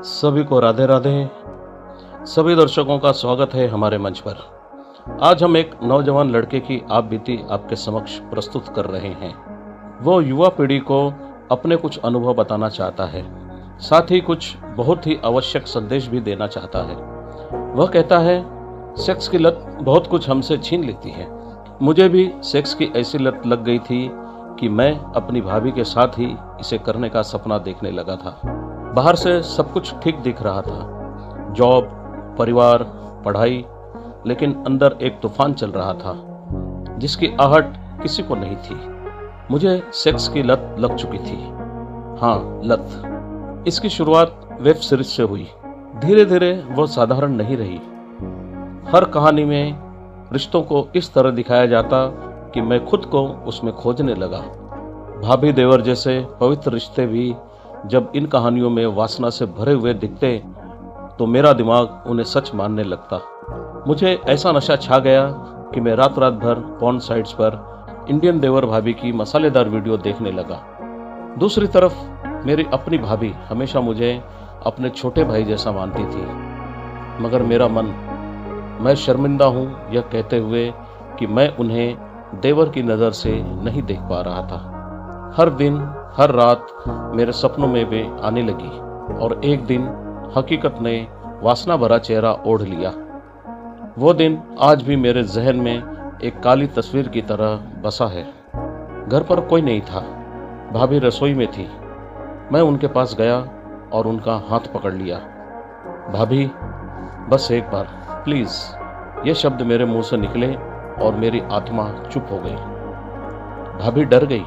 सभी को राधे राधे। सभी दर्शकों का स्वागत है हमारे मंच पर। आज हम एक नौजवान लड़के की आप बीती आपके समक्ष प्रस्तुत कर रहे हैं। वो युवा पीढ़ी को अपने कुछ अनुभव बताना चाहता है, साथ ही कुछ बहुत ही आवश्यक संदेश भी देना चाहता है। वह कहता है, सेक्स की लत बहुत कुछ हमसे छीन लेती है। मुझे भी सेक्स की ऐसी लत लग गई थी कि मैं अपनी भाभी के साथ ही इसे करने का सपना देखने लगा था। बाहर से सब कुछ ठीक दिख रहा था, जॉब, परिवार, पढ़ाई, लेकिन अंदर एक तूफान चल रहा था जिसकी आहट किसी को नहीं थी। मुझे सेक्स की लत लग चुकी थी। हाँ, लत। इसकी शुरुआत वेब सीरीज से हुई। धीरे धीरे वो साधारण नहीं रही। हर कहानी में रिश्तों को इस तरह दिखाया जाता कि मैं खुद को उसमें खोजने लगा। भाभी देवर जैसे पवित्र रिश्ते भी जब इन कहानियों में वासना से भरे हुए दिखते तो मेरा दिमाग उन्हें सच मानने लगता। मुझे ऐसा नशा छा गया कि मैं रात रात भर पॉर्न साइट्स पर इंडियन देवर भाभी की मसालेदार वीडियो देखने लगा। दूसरी तरफ मेरी अपनी भाभी हमेशा मुझे अपने छोटे भाई जैसा मानती थी, मगर मेरा मन, मैं शर्मिंदा हूँ यह कहते हुए कि मैं उन्हें देवर की नज़र से नहीं देख पा रहा था। हर दिन हर रात मेरे सपनों में वे आने लगी और एक दिन हकीकत ने वासना भरा चेहरा ओढ़ लिया। वो दिन आज भी मेरे जहन में एक काली तस्वीर की तरह बसा है। घर पर कोई नहीं था, भाभी रसोई में थी। मैं उनके पास गया और उनका हाथ पकड़ लिया। भाभी, बस एक बार प्लीज़। ये शब्द मेरे मुंह से निकले और मेरी आत्मा चुप हो गई। भाभी डर गई।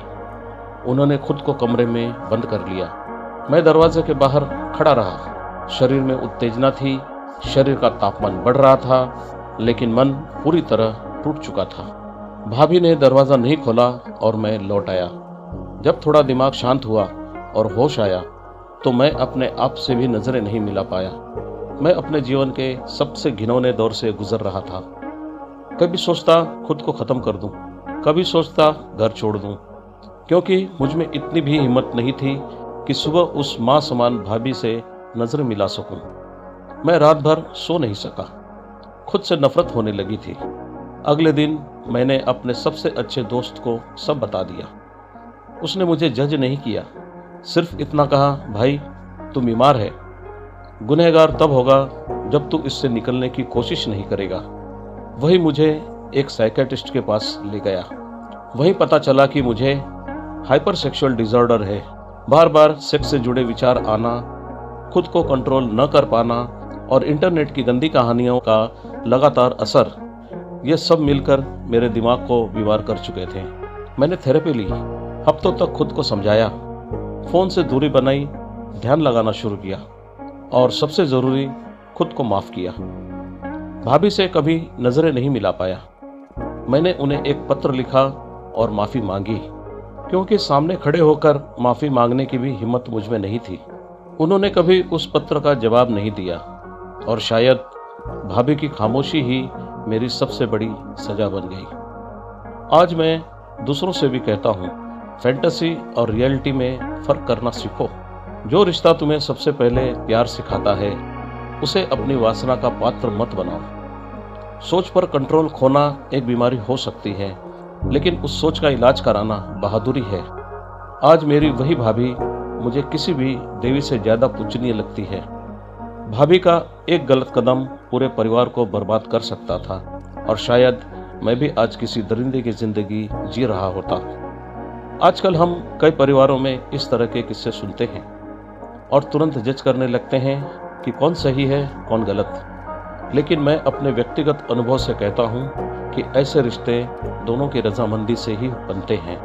उन्होंने खुद को कमरे में बंद कर लिया। मैं दरवाजे के बाहर खड़ा रहा। शरीर में उत्तेजना थी, शरीर का तापमान बढ़ रहा था, लेकिन मन पूरी तरह टूट चुका था। भाभी ने दरवाज़ा नहीं खोला और मैं लौट आया। जब थोड़ा दिमाग शांत हुआ और होश आया तो मैं अपने आप से भी नज़रें नहीं मिला पाया। मैं अपने जीवन के सबसे घिनौने दौर से गुजर रहा था। कभी सोचता खुद को ख़त्म कर दूं, कभी सोचता घर छोड़ दूं, क्योंकि मुझ में इतनी भी हिम्मत नहीं थी कि सुबह उस माँ समान भाभी से नजरें मिला सकूं। मैं रात भर सो नहीं सका। खुद से नफरत होने लगी थी। अगले दिन मैंने अपने सबसे अच्छे दोस्त को सब बता दिया। उसने मुझे जज नहीं किया, सिर्फ इतना कहा, भाई तू बीमार है। गुनहगार तब होगा जब तू इससे निकलने की कोशिश नहीं करेगा। वही मुझे एक साइकियाट्रिस्ट के पास ले गया। वहीं पता चला कि मुझे हाइपर सेक्सुअल डिसऑर्डर है। बार बार सेक्स से जुड़े विचार आना, खुद को कंट्रोल न कर पाना और इंटरनेट की गंदी कहानियों का लगातार असर, ये सब मिलकर मेरे दिमाग को बीमार कर चुके थे। मैंने थेरेपी ली, हफ्तों तक खुद को समझाया, फ़ोन से दूरी बनाई, ध्यान लगाना शुरू किया और सबसे ज़रूरी, खुद को माफ़ किया। भाभी से कभी नज़रें नहीं मिला पाया। मैंने उन्हें एक पत्र लिखा और माफ़ी मांगी, क्योंकि सामने खड़े होकर माफ़ी मांगने की भी हिम्मत मुझ में नहीं थी। उन्होंने कभी उस पत्र का जवाब नहीं दिया और शायद भाभी की खामोशी ही मेरी सबसे बड़ी सज़ा बन गई। आज मैं दूसरों से भी कहता हूँ, फैंटेसी और रियलिटी में फ़र्क करना सीखो। जो रिश्ता तुम्हें सबसे पहले प्यार सिखाता है, उसे अपनी वासना का पात्र मत बनाओ। सोच पर कंट्रोल खोना एक बीमारी हो सकती है, लेकिन उस सोच का इलाज कराना बहादुरी है। आज मेरी वही भाभी मुझे किसी भी देवी से ज़्यादा पूजनीय लगती है। भाभी का एक गलत कदम पूरे परिवार को बर्बाद कर सकता था और शायद मैं भी आज किसी दरिंदे की ज़िंदगी जी रहा होता। आजकल हम कई परिवारों में इस तरह के किस्से सुनते हैं और तुरंत जज करने लगते हैं कि कौन सही है कौन गलत। लेकिन मैं अपने व्यक्तिगत अनुभव से कहता हूँ कि ऐसे रिश्ते दोनों की रजामंदी से ही बनते हैं,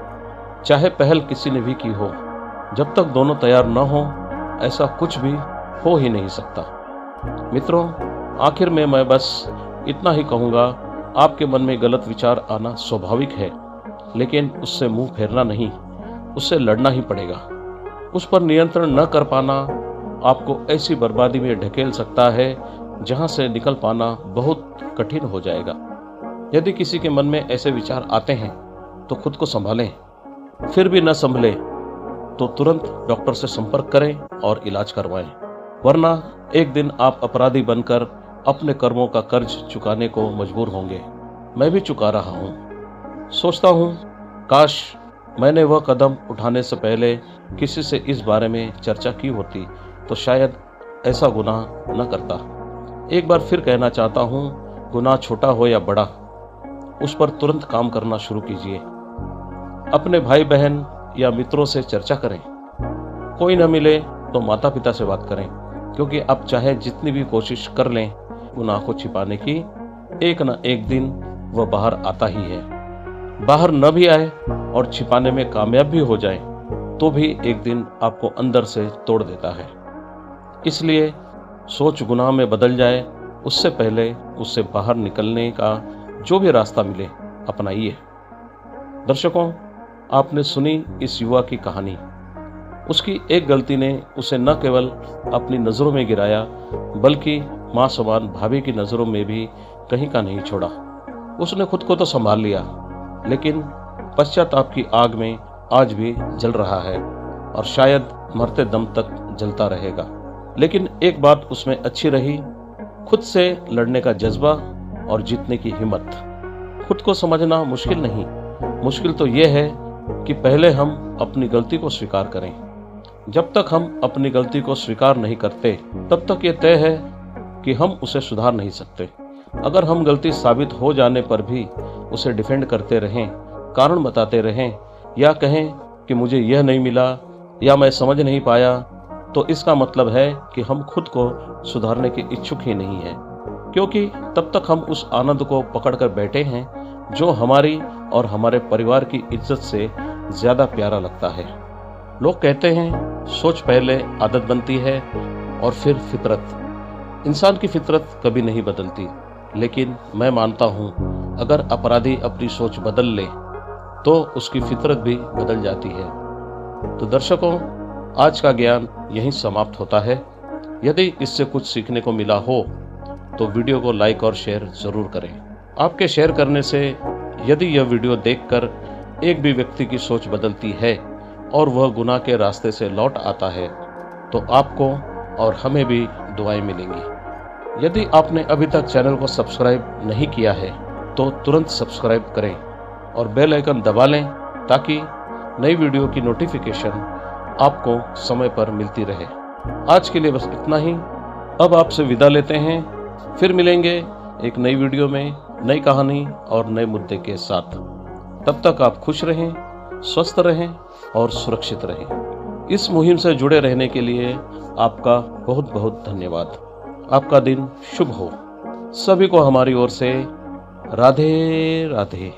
चाहे पहल किसी ने भी की हो। जब तक दोनों तैयार न हो, ऐसा कुछ भी हो ही नहीं सकता। मित्रों, आखिर में मैं बस इतना ही कहूँगा, आपके मन में गलत विचार आना स्वाभाविक है, लेकिन उससे मुंह फेरना नहीं, उससे लड़ना ही पड़ेगा। उस पर नियंत्रण न कर पाना आपको ऐसी बर्बादी में ढकेल सकता है जहाँ से निकल पाना बहुत कठिन हो जाएगा। यदि किसी के मन में ऐसे विचार आते हैं तो खुद को संभालें। फिर भी न संभले तो तुरंत डॉक्टर से संपर्क करें और इलाज करवाएं। वरना एक दिन आप अपराधी बनकर अपने कर्मों का कर्ज चुकाने को मजबूर होंगे। मैं भी चुका रहा हूँ। सोचता हूँ काश मैंने वह कदम उठाने से पहले किसी से इस बारे में चर्चा की होती तो शायद ऐसा गुनाह न करता। एक बार फिर कहना चाहता हूँ, गुनाह छोटा हो या बड़ा, उस पर तुरंत काम करना शुरू कीजिए। अपने भाई बहन या मित्रों से चर्चा करें। कोई न मिले तो माता पिता से बात करें, क्योंकि आप चाहे जितनी भी कोशिश कर लें गुनाह को छिपाने की, एक न एक दिन वह बाहर आता ही है। बाहर न भी आए और छिपाने में कामयाब भी हो जाए तो भी एक दिन आपको अंदर से तोड़ देता है। इसलिए सोच गुनाह में बदल जाए उससे पहले उससे बाहर निकलने का जो भी रास्ता मिले अपनाइए। दर्शकों, आपने सुनी इस युवा की कहानी। उसकी एक गलती ने उसे न केवल अपनी नज़रों में गिराया बल्कि माँ समान भाभी की नज़रों में भी कहीं का नहीं छोड़ा। उसने खुद को तो संभाल लिया, लेकिन पश्चाताप की आग में आज भी जल रहा है और शायद मरते दम तक जलता रहेगा। लेकिन एक बात उसमें अच्छी रही, खुद से लड़ने का जज्बा और जीतने की हिम्मत। खुद को समझना मुश्किल नहीं, मुश्किल तो यह है कि पहले हम अपनी गलती को स्वीकार करें। जब तक हम अपनी गलती को स्वीकार नहीं करते तब तक ये तय है कि हम उसे सुधार नहीं सकते। अगर हम गलती साबित हो जाने पर भी उसे डिफेंड करते रहें, कारण बताते रहें या कहें कि मुझे यह नहीं मिला या मैं समझ नहीं पाया, तो इसका मतलब है कि हम खुद को सुधारने के इच्छुक ही नहीं हैं, क्योंकि तब तक हम उस आनंद को पकड़कर बैठे हैं जो हमारी और हमारे परिवार की इज्जत से ज्यादा प्यारा लगता है। लोग कहते हैं सोच पहले आदत बनती है और फिर फितरत। इंसान की फितरत कभी नहीं बदलती, लेकिन मैं मानता हूँ अगर अपराधी अपनी सोच बदल ले तो उसकी फितरत भी बदल जाती है। तो दर्शकों, आज का ज्ञान यहीं समाप्त होता है। यदि इससे कुछ सीखने को मिला हो तो वीडियो को लाइक और शेयर जरूर करें। आपके शेयर करने से यदि यह वीडियो देखकर एक भी व्यक्ति की सोच बदलती है और वह गुनाह के रास्ते से लौट आता है तो आपको और हमें भी दुआएं मिलेंगी। यदि आपने अभी तक चैनल को सब्सक्राइब नहीं किया है तो तुरंत सब्सक्राइब करें और बेल आइकन दबा लें ताकि नई वीडियो की नोटिफिकेशन आपको समय पर मिलती रहे। आज के लिए बस इतना ही। अब आपसे विदा लेते हैं, फिर मिलेंगे एक नई वीडियो में नई कहानी और नए मुद्दे के साथ। तब तक आप खुश रहें, स्वस्थ रहें और सुरक्षित रहें। इस मुहिम से जुड़े रहने के लिए आपका बहुत बहुत धन्यवाद। आपका दिन शुभ हो। सभी को हमारी ओर से राधे राधे।